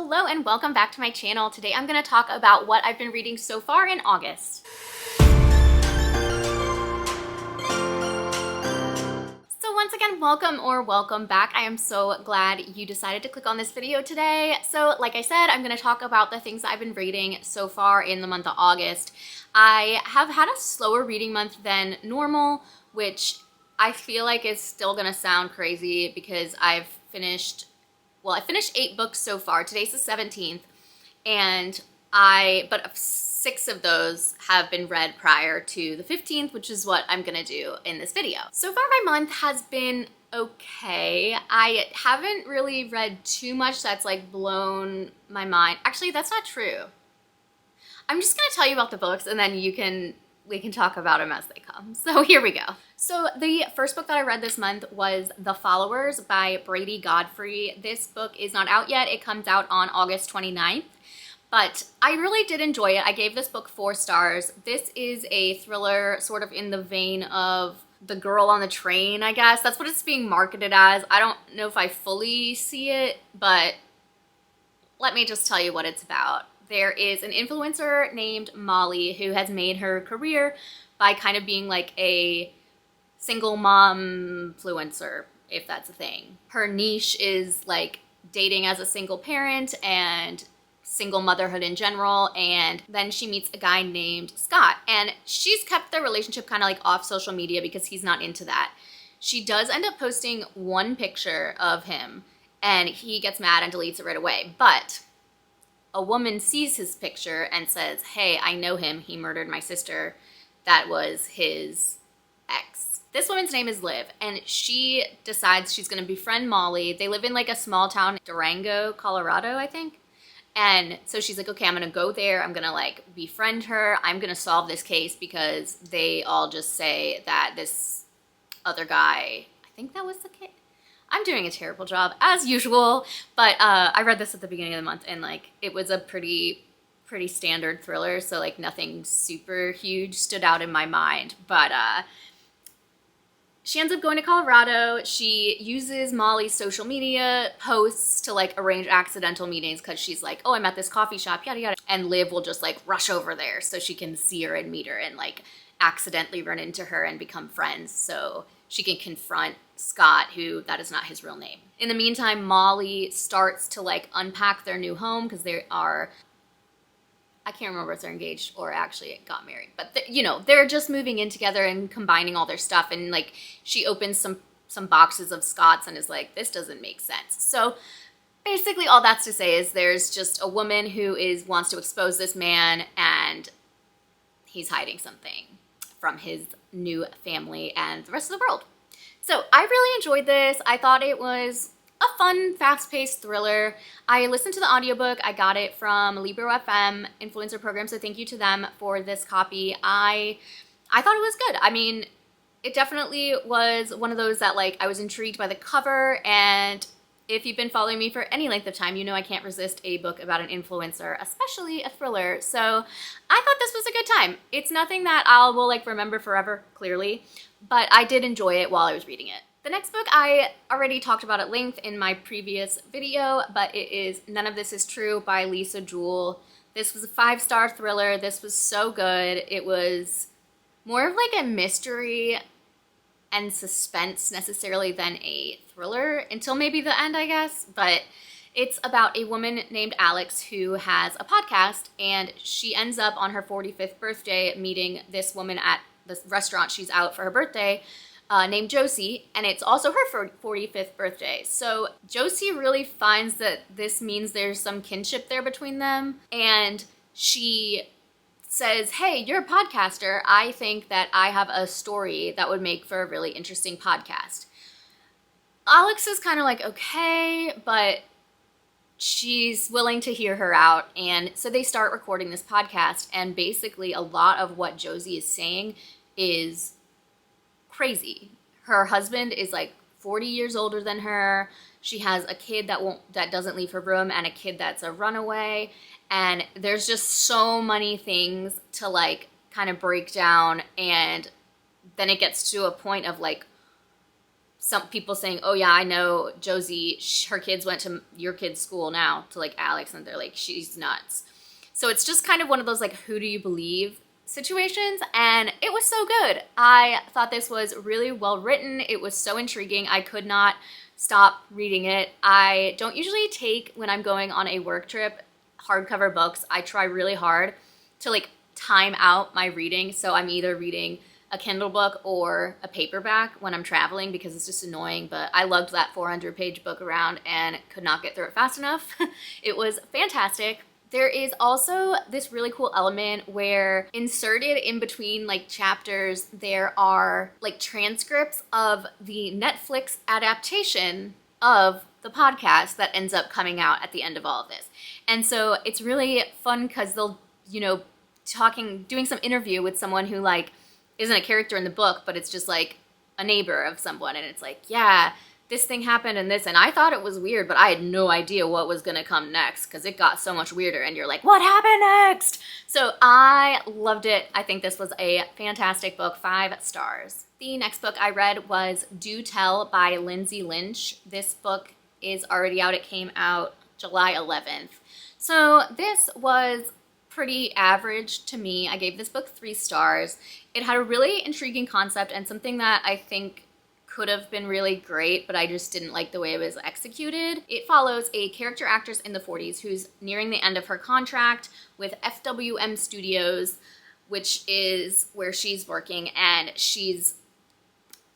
Hello and welcome back to my channel. Today I'm going to talk about what I've been reading so far in August. So once again, welcome back. I am so glad you decided to click on this video today. So like I said, I'm going to talk about the things that I've been reading so far in the month of August. I have had a slower reading month than normal, which I feel like is still going to sound crazy because I finished 8 books so far. Today's the 17th, but 6 of those have been read prior to the 15th, which is what I'm gonna do in this video. So far my month has been okay. I haven't really read too much that's like blown my mind. Actually, that's not true. I'm just gonna tell you about the books and then we can talk about them as they come. So here we go. So the first book that I read this month was The Followers by Brady Godfrey. This book is not out yet. It comes out on August 29th, but I really did enjoy it. I gave this book 4 stars. This is a thriller sort of in the vein of The Girl on the Train, I guess. That's what it's being marketed as. I don't know if I fully see it, but let me just tell you what it's about. There is an influencer named Molly who has made her career by kind of being like a single mom influencer, if that's a thing. Her niche is like dating as a single parent and single motherhood in general, and then she meets a guy named Scott, and she's kept their relationship kind of like off social media because he's not into that. She does end up posting one picture of him and he gets mad and deletes it right away, but a woman sees his picture and says, "Hey, I know him. He murdered my sister." That was his ex. This woman's name is Liv, and she decides she's going to befriend Molly. They live in like a small town, Durango, Colorado, I think. And so she's like, okay, I'm going to go there. I'm going to like befriend her. I'm going to solve this case because they all just say that this other guy, I think that was the kid. I'm doing a terrible job as usual, but I read this at the beginning of the month and like it was a pretty standard thriller, so like nothing super huge stood out in my mind. But she ends up going to Colorado. She uses Molly's social media posts to like arrange accidental meetings because she's like, oh, I'm at this coffee shop, yada yada. And Liv will just like rush over there so she can see her and meet her and like accidentally run into her and become friends so she can confront Scott, who that is not his real name. In the meantime, Molly starts to like unpack their new home because they are, I can't remember if they're engaged or actually got married, but they're just moving in together and combining all their stuff. And like she opens some boxes of Scott's and is like, this doesn't make sense. So basically all that's to say is there's just a woman who wants to expose this man and he's hiding something from his new family and the rest of the world. So I really enjoyed this. I thought it was a fun, fast-paced thriller. I listened to the audiobook. I got it from Libro FM influencer program, so thank you to them for this copy. I thought it was good. I mean, it definitely was one of those that like I was intrigued by the cover, and if you've been following me for any length of time, you know I can't resist a book about an influencer, especially a thriller. So I thought this was a good time. It's nothing that I will like remember forever, clearly, but I did enjoy it while I was reading it. The next book I already talked about at length in my previous video, but it is None of This Is True by Lisa Jewell. This was a 5-star thriller. This was so good. It was more of like a mystery and suspense necessarily than a thriller until maybe the end, I guess. But it's about a woman named Alex who has a podcast, and she ends up on her 45th birthday meeting this woman at the restaurant she's out for her birthday named Josie, and it's also her 45th birthday. So Josie really finds that this means there's some kinship there between them, and she says, hey, you're a podcaster. I think that I have a story that would make for a really interesting podcast. Alex is kind of like, okay, but she's willing to hear her out. And so they start recording this podcast, and basically a lot of what Josie is saying is crazy. Her husband is like 40 years older than her. She has a kid that doesn't leave her room and a kid that's a runaway. And there's just so many things to like kind of break down, and then it gets to a point of like, some people saying, oh yeah, I know Josie, her kids went to your kid's school now, to like Alex, and they're like, she's nuts. So it's just kind of one of those like, who do you believe situations, and it was so good. I thought this was really well written. It was so intriguing. I could not stop reading it. I don't usually take, when I'm going on a work trip, hardcover books. I try really hard to like time out my reading, so I'm either reading a Kindle book or a paperback when I'm traveling because it's just annoying, but I lugged that 400-page book around and could not get through it fast enough. It was fantastic. There is also this really cool element where inserted in between like chapters, there are like transcripts of the Netflix adaptation of the podcast that ends up coming out at the end of all of this. And so it's really fun because they'll, you know, doing some interview with someone who like isn't a character in the book, but it's just like a neighbor of someone. And it's like, yeah, this thing happened and this, and I thought it was weird, but I had no idea what was gonna come next because it got so much weirder and you're like, what happened next? So I loved it. I think this was a fantastic book, 5 stars. The next book I read was Do Tell by Lindsay Lynch. This book is already out. It came out July 11th. So this was pretty average to me. I gave this book 3 stars. It had a really intriguing concept and something that I think could have been really great, but I just didn't like the way it was executed. It follows a character actress in the 40s who's nearing the end of her contract with FWM Studios, which is where she's working, and she's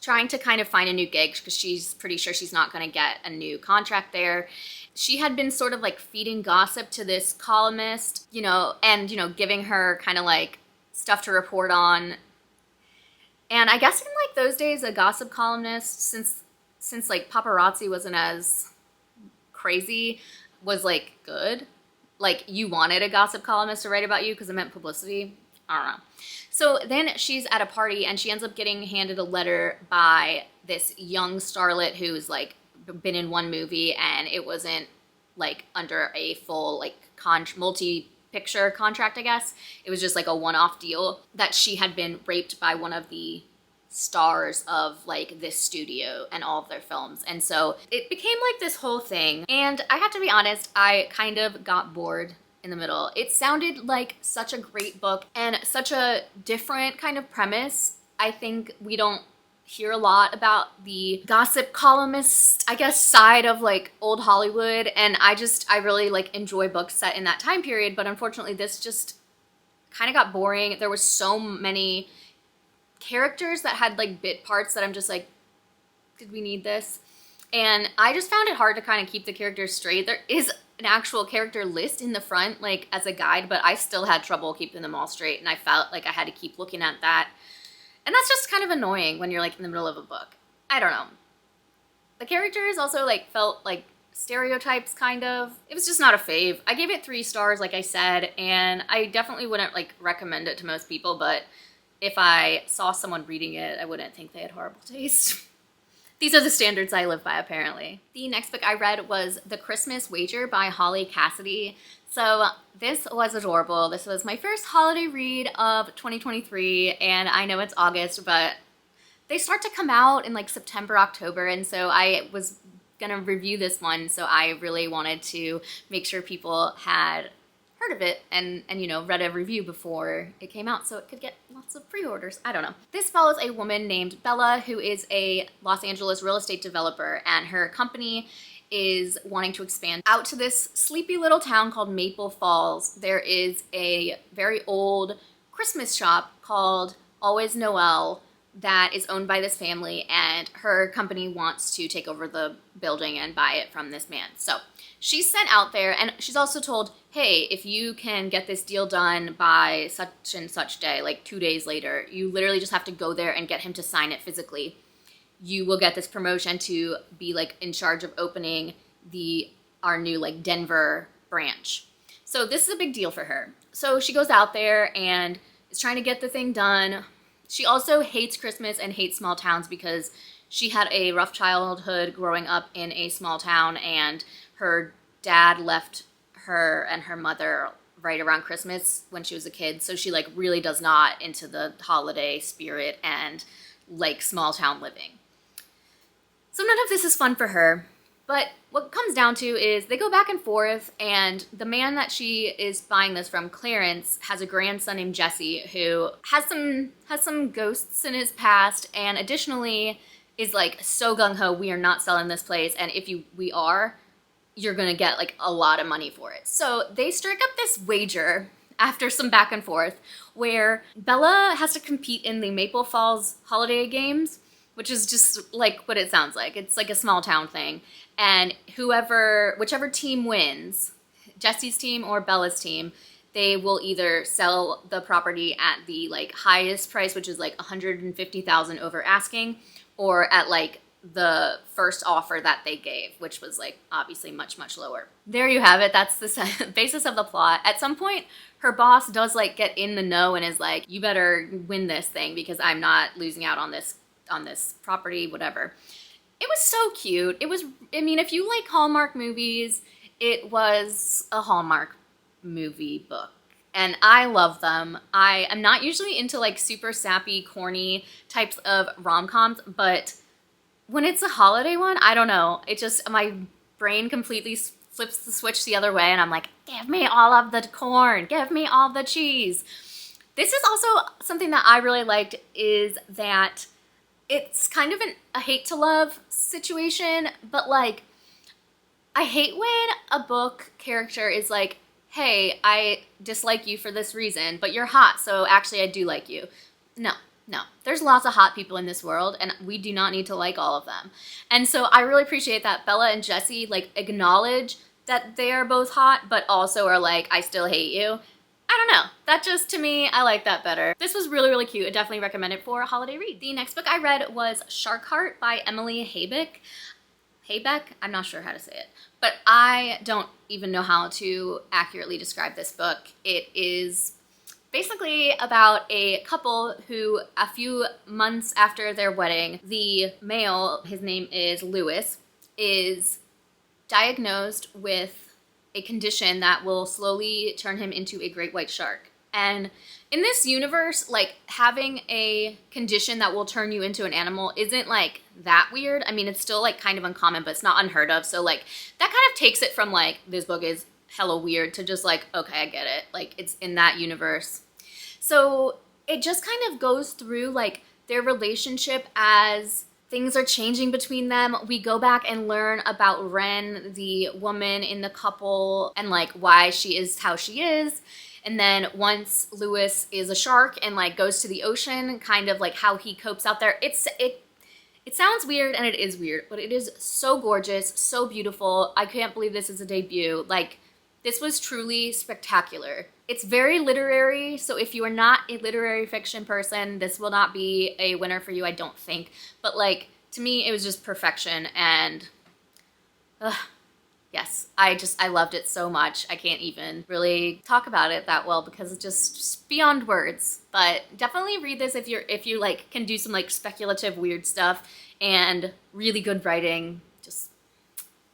trying to kind of find a new gig because she's pretty sure she's not going to get a new contract there. She had been sort of like feeding gossip to this columnist, you know, and, you know, giving her kind of like stuff to report on. And I guess in like those days, a gossip columnist, since like paparazzi wasn't as crazy, was like good. Like you wanted a gossip columnist to write about you because it meant publicity. I don't know. So then she's at a party and she ends up getting handed a letter by this young starlet who's like been in one movie and it wasn't like under a full like multi-picture contract, I guess. It was just like a one-off deal that she had been raped by one of the stars of like this studio and all of their films. And so it became like this whole thing. And I have to be honest, I kind of got bored in the middle. It sounded like such a great book and such a different kind of premise. I think we don't hear a lot about the gossip columnist, I guess, side of like old Hollywood. And I really like enjoy books set in that time period. But unfortunately, this just kind of got boring. There was so many characters that had like bit parts that I'm just like, did we need this? And I just found it hard to kind of keep the characters straight. There is an actual character list in the front, like as a guide, but I still had trouble keeping them all straight. And I felt like I had to keep looking at that. And that's just kind of annoying when you're like in the middle of a book. I don't know. The characters also like felt like stereotypes kind of. It was just not a fave. I gave it 3 stars, like I said, and I definitely wouldn't like recommend it to most people, but if I saw someone reading it, I wouldn't think they had horrible taste. These are the standards I live by, apparently. The next book I read was The Christmas Wager by Holly Cassidy. So this was adorable. This was my first holiday read of 2023, and I know it's August, but they start to come out in like September, October, and so I was gonna review this one, so I really wanted to make sure people had heard of it and you know, read a review before it came out so it could get lots of pre-orders. I don't know. This follows a woman named Bella who is a Los Angeles real estate developer, and her company is wanting to expand out to this sleepy little town called Maple Falls. There is a very old Christmas shop called Always Noel that is owned by this family, and her company wants to take over the building and buy it from this man. So she's sent out there, and she's also told, hey, if you can get this deal done by such and such day, like 2 days later, you literally just have to go there and get him to sign it physically. You will get this promotion to be like in charge of opening our new like Denver branch. So this is a big deal for her. So she goes out there and is trying to get the thing done. She also hates Christmas and hates small towns because she had a rough childhood growing up in a small town, and her dad left her and her mother right around Christmas when she was a kid. So she like really does not into the holiday spirit and like small town living. So none of this is fun for her. But what it comes down to is they go back and forth, and the man that she is buying this from, Clarence, has a grandson named Jesse who has some ghosts in his past, and additionally is like so gung-ho, we are not selling this place, and if we are, you're gonna get like a lot of money for it. So they strike up this wager after some back and forth where Bella has to compete in the Maple Falls holiday games, which is just like what it sounds like. It's like a small town thing. And whichever team wins, Jesse's team or Bella's team, they will either sell the property at the like highest price, which is like $150,000 over asking, or at like the first offer that they gave, which was like obviously much, much lower. There you have it. That's the basis of the plot. At some point, her boss does like get in the know and is like, you better win this thing because I'm not losing out on this property, whatever. It was so cute. If you like Hallmark movies, it was a Hallmark movie book. And I love them. I am not usually into like super sappy, corny types of rom-coms, but when it's a holiday one, I don't know. It just, my brain completely flips the switch the other way and I'm like, give me all of the corn, give me all the cheese. This is also something that I really liked, is that it's kind of a hate to love situation, but like, I hate when a book character is like, hey, I dislike you for this reason, but you're hot, so actually I do like you. No. There's lots of hot people in this world, and we do not need to like all of them. And so I really appreciate that Bella and Jesse like acknowledge that they are both hot, but also are like, I still hate you. I don't know. That just, to me, I like that better. This was really, really cute. I definitely recommend it for a holiday read. The next book I read was Shark Heart by Emily Haybeck? I'm not sure how to say it. But I don't even know how to accurately describe this book. It is basically about a couple who, a few months after their wedding, the male, his name is Lewis, is diagnosed with a condition that will slowly turn him into a great white shark. And in this universe, like, having a condition that will turn you into an animal isn't like that weird. I mean, it's still like kind of uncommon, but it's not unheard of. So like that kind of takes it from like, this book is hella weird, to just like, okay, I get it. Like, it's in that universe. So it just kind of goes through like their relationship as things are changing between them. We go back and learn about Ren, the woman in the couple, and like why she is how she is. And then once Lewis is a shark and like goes to the ocean, kind of like how he copes out there. It sounds weird, and it is weird, but it is so gorgeous, so beautiful. I can't believe this is a debut. Like, this was truly spectacular. It's very literary, so if you are not a literary fiction person, this will not be a winner for you, I don't think. But like, to me, it was just perfection, and yes, I loved it so much. I can't even really talk about it that well because it's just beyond words. But definitely read this if you like can do some like speculative weird stuff and really good writing. Just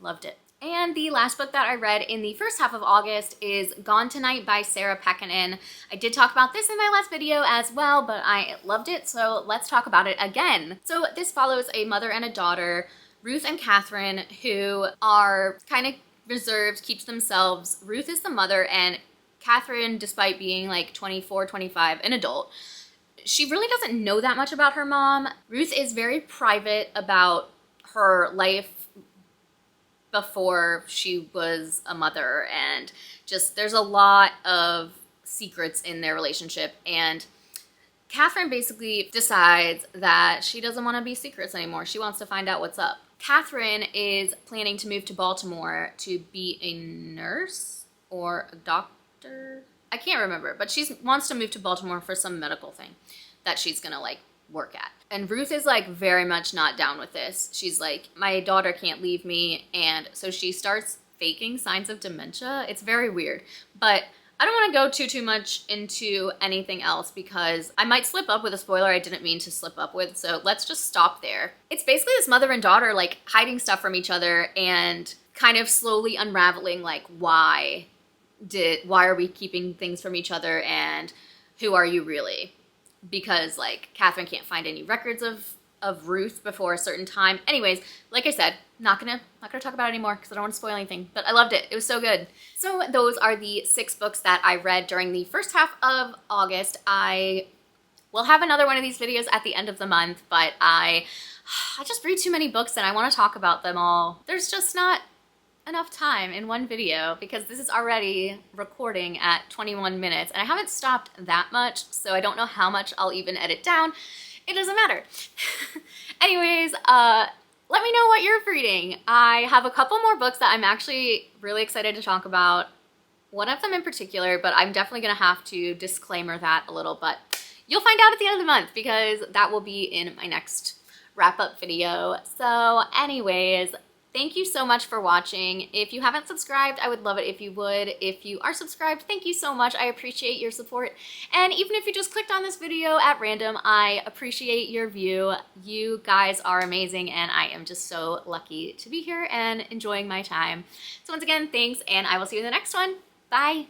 loved it. And the last book that I read in the first half of August is Gone Tonight by Sarah Pekkanen. I did talk about this in my last video as well, but I loved it, so let's talk about it again. So this follows a mother and a daughter, Ruth and Catherine, who are kind of reserved, keeps themselves. Ruth is the mother, and Catherine, despite being like 24, 25, an adult, she really doesn't know that much about her mom. Ruth is very private about her life before she was a mother, and just there's a lot of secrets in their relationship, and Catherine basically decides that she doesn't want to be secrets anymore. She wants to find out what's up. Catherine is planning to move to Baltimore to be a nurse or a doctor. I can't remember, but she wants to move to Baltimore for some medical thing that she's gonna like work at. And Ruth is like very much not down with this. She's like, my daughter can't leave me. And so she starts faking signs of dementia. It's very weird, but I don't want to go too much into anything else because I might slip up with a spoiler I didn't mean to slip up with. So let's just stop there. It's basically this mother and daughter like hiding stuff from each other and kind of slowly unraveling like why are we keeping things from each other and who are you really? Because like Catherine can't find any records of of Ruth before a certain time. Anyways, like I said, not gonna talk about it anymore because I don't want to spoil anything, but I loved it. It was so good. So those are the 6 books that I read during the first half of August. I will have another one of these videos at the end of the month, but I just read too many books and I want to talk about them all. There's just not enough time in one video because this is already recording at 21 minutes and I haven't stopped that much, so I don't know how much I'll even edit down. It doesn't matter. Anyways, let me know what you're reading. I have a couple more books that I'm actually really excited to talk about. One of them in particular, but I'm definitely gonna have to disclaimer that a little, but you'll find out at the end of the month because that will be in my next wrap-up video. So anyways, thank you so much for watching. If you haven't subscribed, I would love it if you would. If you are subscribed, thank you so much. I appreciate your support. And even if you just clicked on this video at random, I appreciate your view. You guys are amazing and I am just so lucky to be here and enjoying my time. So once again, thanks, and I will see you in the next one. Bye.